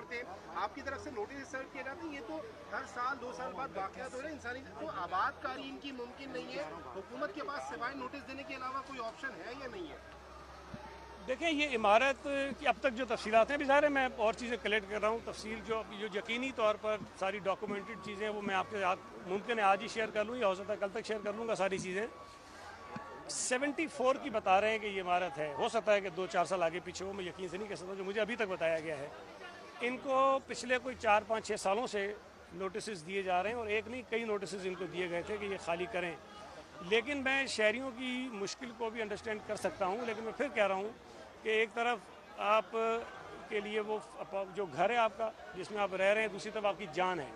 छोड़ते हैं, आपकी तरफ से नोटिस सर्व किए जाते हैं। ये तो हर साल 2 साल बाद वाकयात हो रहे हैं इंसानी, तो आबादकारी इनकी मुमकिन नहीं है। हुकूमत के पास सिवाय नोटिस देने के अलावा कोई ऑप्शन है या नहीं है? देखें, ये इमारत की अब तक जो तफसीलात हैं, अभी ज़ाहिर है मैं और चीज़ें कलेक्ट कर रहा हूँ। तफसील जो यकीनी तौर पर सारी डॉक्यूमेंटेड चीज़ें वो मैं आपके साथ मुमकिन है आज ही शेयर कर लूँ, या हो सकता है कल तक शेयर कर लूँगा सारी चीज़ें। 74 की बता रहे हैं कि ये इमारत है, हो सकता है कि 2-4 साल आगे पीछे हो, मैं यकीन से नहीं कह सकता, जो मुझे अभी तक बताया गया है। इनको पिछले कोई 4-5-6 सालों से नोटिस दिए जा रहे हैं, और एक नहीं कई नोटिस इनको दिए गए थे कि ये खाली करें। लेकिन मैं शहरियों की मुश्किल को भी अंडरस्टैंड कर सकता हूँ, लेकिन मैं फिर कह रहा हूँ कि एक तरफ आप के लिए वो जो घर है आपका जिसमें आप रह रहे हैं, दूसरी तरफ आपकी जान है।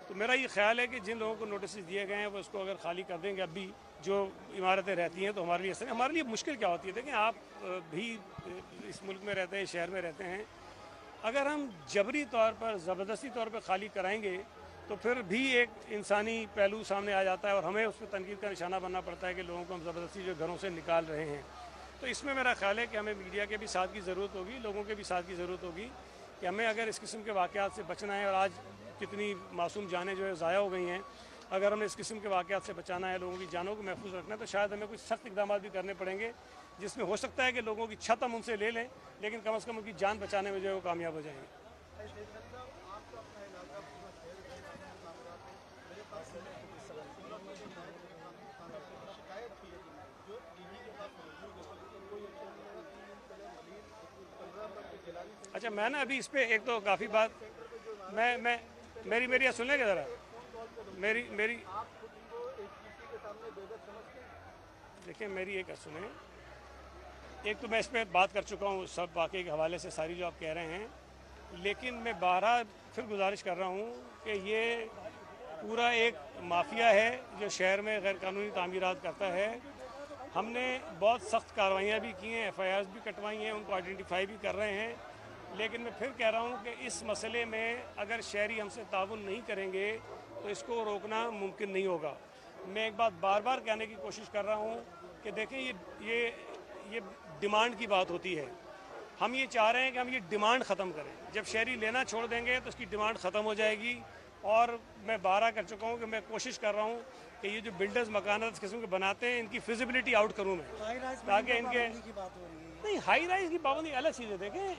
तो मेरा ये ख्याल है कि जिन लोगों को नोटिस दिए गए हैं वो इसको अगर खाली कर देंगे अभी जो इमारतें रहती हैं, तो हमारे लिए मुश्किल क्या होती है। देखें, आप भी इस मुल्क में रहते हैं, शहर में रहते हैं, अगर हम जबरी तौर पर ज़बरदस्ती तौर पर खाली कराएंगे तो फिर भी एक इंसानी पहलू सामने आ जाता है, और हमें उस पर तनकीद का निशाना बनना पड़ता है कि लोगों को हम ज़बरदस्ती जो घरों से निकाल रहे हैं। तो इसमें मेरा ख्याल है कि हमें मीडिया के भी साथ की ज़रूरत होगी, लोगों के भी साथ की ज़रूरत होगी कि हमें अगर इस किस्म के वाक़यात से बचना है, और आज कितनी मासूम जानें जो है ज़ाया हो गई हैं, अगर हमें इस किस्म के वाक़यात से बचाना है, लोगों की जानों को महफूज रखना है, तो शायद हमें कुछ सख्त इक़दाम भी करने पड़ेंगे, जिसमें हो सकता है कि लोगों की छत हम उनसे ले लें, लेकिन कम से कम उनकी जान बचाने में जो है वो कामयाब हो जाएंगे। अच्छा, मैं ना अभी इस पर एक तो काफ़ी बात मैं मेरी सुन लेंगे ज़रा, मेरी मेरी देखिए, मेरी एक सुने। एक तो मैं इस पर बात कर चुका हूँ सब वाक़े के हवाले से, सारी जो आप कह रहे हैं, लेकिन मैं बारहा फिर गुजारिश कर रहा हूँ कि ये पूरा एक माफिया है जो शहर में गैर कानूनी तामीरात करता है। हमने बहुत सख्त कार्रवाइयाँ भी की हैं, FIRs भी कटवाई हैं, उनको आइडेंटिफाई भी कर रहे हैं, लेकिन मैं फिर कह रहा हूँ कि इस मसले में अगर शहरी हमसे ताउन नहीं करेंगे तो इसको रोकना मुमकिन नहीं होगा। मैं एक बात बार बार कहने की कोशिश कर रहा हूँ कि देखें, ये डिमांड की बात होती है। हम ये चाह रहे हैं कि हम ये डिमांड ख़त्म करें। जब शहरी लेना छोड़ देंगे तो उसकी डिमांड ख़त्म हो जाएगी। और मैं 12 कर चुका हूँ कि मैं कोशिश कर रहा हूँ कि ये जो बिल्डर्स मकान इस किस्म के बनाते हैं, इनकी फिजिबिलिटी आउट करूँ मैं, ताकि इनके नहीं हाई राइज की पाबंदी अलग चीज़ है। देखें,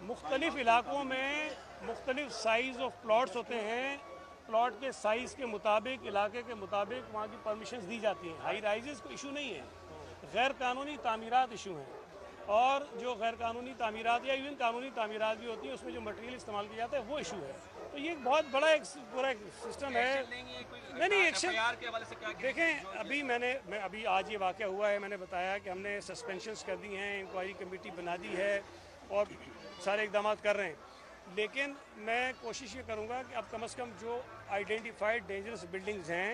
मुख्तलिफ इलाकों में मुख्तलिफ साइज़ ऑफ प्लॉट्स होते हैं, प्लॉट के साइज़ के मुताबिक, इलाके के मुताबिक वहाँ की परमिशंस दी जाती हैं। हाई राइजेस को इशू नहीं है, गैर कानूनी तामीरात इशू हैं, और जो गैर कानूनी तामीरात या इवन कानूनी तामीरात भी होती हैं उसमें जो मटेरियल इस्तेमाल किया जाता है वो इशू है। तो ये एक बहुत बड़ा एक पूरा एक सिस्टम है। नहीं एक्शन देखें, अभी आज ये वाक़या हुआ है, मैंने बताया कि हमने सस्पेंशंस कर दी हैं, इंक्वायरी कमेटी बना दी है और सारे इक़दाम कर रहे हैं। लेकिन मैं कोशिश ये करूँगा कि अब कम से कम जो आइडेंटिफाइड डेंजरस बिल्डिंग्स हैं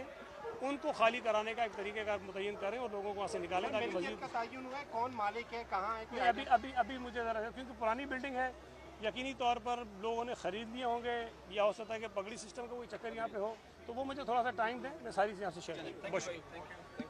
उनको खाली कराने का एक तरीक़ेकार मुतय्यन करें और लोगों को वहाँ से निकालें, ताकि मज़ीद का तयन हुआ है, कौन मालिक है, कहाँ है? अभी मुझे ज़रा, क्योंकि पुरानी बिल्डिंग है, यकीनी तौर पर लोगों ने ख़रीद लिए होंगे, या हो सकता है कि पगड़ी सिस्टम का कोई चक्कर यहाँ पे हो, तो वो मुझे थोड़ा सा टाइम दें, मैं सारी चीज़ें आपसे शेयर करूँ। बहुत शुक्रिया।